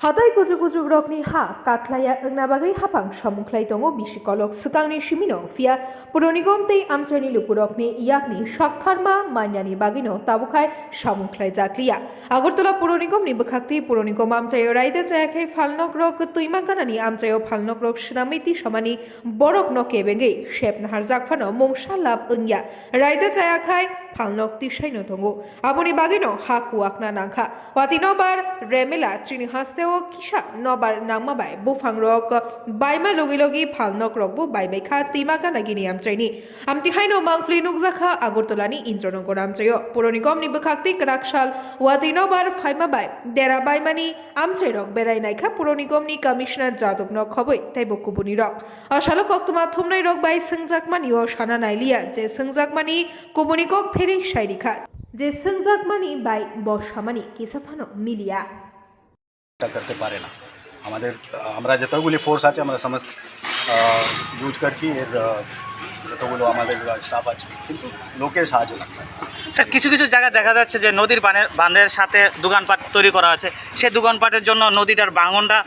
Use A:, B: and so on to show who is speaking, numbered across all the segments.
A: Hatai kujuk rokni ha kaklaya ngnabagai hapang samungklai tongo bisikolok sekangni simino via Puronigom tei amchani lupurokni yakni shaktharma manyani bagino tabukai samungklai jakliya Agartala Puronigom ni bekhakti Puronigom amchayo raida jayakhai falnok rok tuimakanani amchayo falnok rok shnamiti samani borok no kebenge shepnahar jakfano mongsa lab ungya raida jayakhai falnok tisaino tongo aboni bagino haku akna nangkha watinobar remela chini haste ও কিসা নবার নাংমাবাই বুফাং rock বাইমা লগি লগি ফালনক রকবো বাইবাইখা তিমাকা নাগিনি আমচাইনি আমতিখাইনো মাংফলি নুকজাখা আগরতলানি ইন্দ্রনগর আমচাইও পুরনিগম নি বখাকতি করাকশাল ওয়াদিনবার ফাইমাবাই দেরা বাইমানি আমচাই rock বেরাই নাইখা পুরনিগম নি commissioner Yadav knock খবই তাই বকুবুনি rock অশালক অক্তমা থুমনাই rock by সংজাকমানি ও সানা নাইলিয়া যে সংজাকমানি কুবুনিকক ফেরি সাইরিখা যে সংজাকমানি by বসামানি কিসাফানো মিলিয়া
B: করতে পারে না আমাদের আমরা যতগুলি ফোর্স আছে আমরা সমস্ত ইউজ করছি এর যতগুলো আমাদের স্টাফ আছে কিন্তু লোকের সাহায্য লাগবে
C: স্যার কিছু কিছু জায়গায় দেখা যাচ্ছে যে নদীর বাঁধের সাথে দোকানপাট তৈরি করা আছে সেই দোকানপাটের জন্য নদীটার ভাঙনটা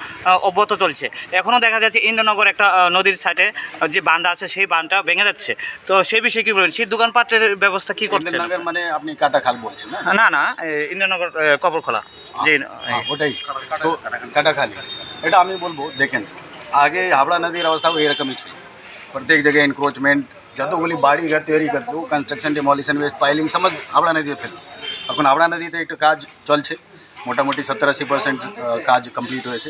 C: অব্যাহত চলছে এখনও দেখা যাচ্ছে ইন্দ্রনগর একটা নদীর সাইডে যে বাঁধ আছে সেই বাঁধটা ভেঙে যাচ্ছে তো সেই বিষয়ে কী বলবেন সেই দোকানপাটের ব্যবস্থা কী করছেন
B: ইন্দ্রনগর মানে আপনি কাটাখাল বলছেন
C: না না ইন্দ্রনগর কবরখোলা যে
B: ওটাই তো কাটাখালি এটা আমি বলবো দেখেন আগে হাবড়া নদীর অবস্থাও এরকমই ছিল প্রত্যেক জায়গায় এনক্রোচমেন্ট যতগুলি বাড়ি ঘর তৈরি করতো কনস্ট্রাকশন ডিমলিশন ওয়েস্ট পাইলিং সমাজ হাবড়া নদীতে ফেলতো এখন হাবড়া নদীতে একটু কাজ চলছে মোটামুটি 70-80% কাজ কমপ্লিট হয়েছে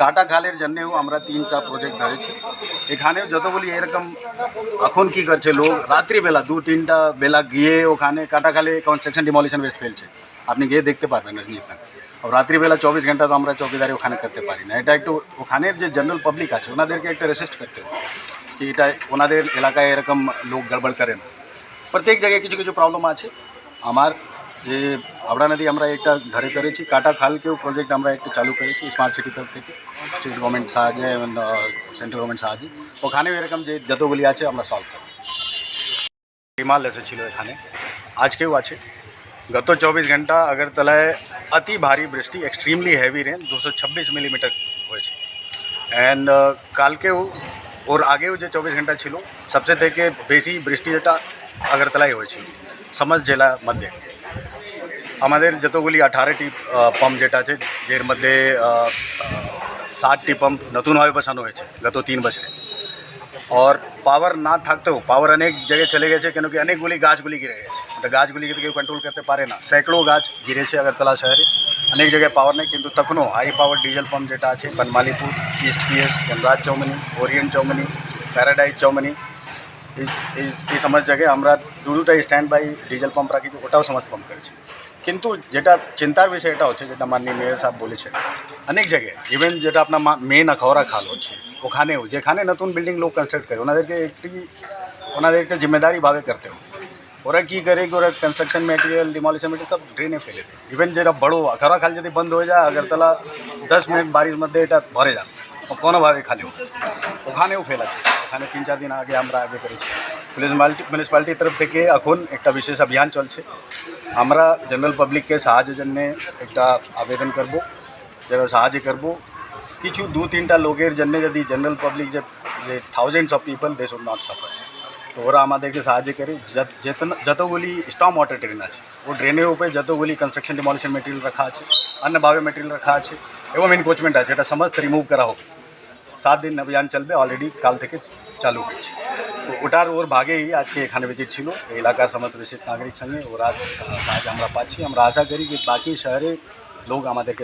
B: কাটাখালের জন্যেও আমরা 3টা প্রজেক্ট ধরেছি এখানেও যতগুলি এরকম এখন কী করছে লোক রাত্রিবেলা 2-3টা বেলা গিয়ে ওখানে কাটাখালে কনস্ট্রাকশন ডিমলিশন ওয়েস্ট ফেলছে আপনি গিয়ে দেখতে পারবেন রজনীকান্ত আর রাত্রিবেলা 24 ঘন্টা তো আমরা চৌকিদারি ওখানে করতে পারি না এটা একটু ওখানের যে জেনারেল পাবলিক আছে ওনাদেরকে একটা রেসিস্ট করতে হবে কি এটা ওনাদের এলাকায় এরকম লোক গড়বড় করে না প্রত্যেক জায়গায় কিছু কিছু প্রবলেম আছে আমার যে হাবড়া নদী আমরা একটা ধরে করেছি কাটাখালকেও প্রজেক্ট আমরা একটু চালু করেছি স্মার্ট সিটি তরফ থেকে স্টেট গভর্নমেন্ট সাহায্যে এবং সেন্ট্রাল গভর্নমেন্ট সাহায্যে ওখানেও এরকম যে যতগুলি আছে আমরা সলভ করব হিমাল এসেছিল এখানে আজকেও আছে গত 24 ঘন্টা আগরতলায় অতি ভারী বৃষ্টি এক্সট্রিমলি হেভি রেন 226 মিলিমিটার হয়েছে অ্যান্ড কালকেও ওর আগেও যে 24 ঘন্টা ছিল সবচেয়ে থেকে বেশি বৃষ্টি যেটা আগরতলায় হয়েছিল সমস্ত জেলা মধ্যে আমাদের যতগুলি 18টি পাম্প যেটা আছে যের মধ্যে 60টি পাম্প নতুনভাবে বসানো হয়েছে গত 3 বছরে और पावर ना থাকতেও পাওয়ার অনেক জায়গায় চলে গেছে কেন কি অনেকগুলি গাছগুলি গিরে গেছে ওটা গাছগুলিকে কেউ কন্ট্রোল করতে পারে না সैकड़ों গাছ গিরেছে আগরতলা শহরে অনেক জায়গায় পাওয়ার নেই কিন্তু তখনও হাই পাওয়ার ডিজেল পাম্প যেটা আছে বনমালীপুর ইস্ট পিএস জনরাজ চৌমনি ওরিয়েন্ট চৌমনি প্যারাডাইজ চৌমনি এই সমস্ত জায়গায় আমরা দুটা স্ট্যান্ড বাই ডিজেল পাম্প রাখি ওটাও সমস্ত পাম্প করেছি কিন্তু যেটা চিন্তার বিষয় এটা হচ্ছে যেটা মাননীয় মেয়র সাহেব বলেছেন অনেক জায়গায় ইভেন যেটা আপনার মেন আখাউড়া খাল হচ্ছে ওখানেও যেখানে নতুন বিল্ডিং লোক কনস্ট্রাক্ট করে ওনাদেরকে ওনাদের একটা জিম্মেদারিভাবে করতে হবে ওরা কী করে কি ওরা কনস্ট্রাকশন মেটেরিয়াল ডিমলিশন মেটেরিয়াল সব ড্রেনে ফেলে দেয় ইভেন যেটা বড়ো আখাউড়া খাল যদি বন্ধ হয়ে যায় আগরতলা 10 মিনিট বারিশ মধ্যে এটা ভরে যাবে কোনোভাবে খালি হবে ওখানেও ফেলেছে ওখানে 3-4 দিন আগে আমরা আগে করেছি মিউনিসিপ্যালিটির তরফ থেকে এখন একটা বিশেষ অভিযান চলছে আমরা জেনারেল পাবলিককে সাহায্যের জন্য একটা আবেদন করব যারা সাহায্য করব কিছু 2-3টা লোকের জন্য যদি জেনারেল পাবলিক যে thousands of people they should not suffer তো ওরা আমাদেরকে সাহায্য করে যতগুলি স্টর্ম ওয়াটার ড্রেন আছে ও ড্রেনের উপরে যতগুলি কনস্ট্রাকশন ডিমলিশন মেটেরিয়াল রাখা আছে অন্যভাবে মেটেরিয়াল রাখা আছে এবং এনক্রোচমেন্ট আছে এটা সমস্ত রিমুভ করা হবে 7 দিন অভিযান চলবে অলরেডি কাল থেকে চালু হয়েছে তো ওটার ওর ভাগেই আজকে এখানে ভিজিট ছিল এই এলাকার সমস্ত বিশিষ্ট নাগরিক সঙ্গে ওরা সাহায্য আমরা পাচ্ছি আমরা আশা করি যে বাকি শহরে লোক আমাদেরকে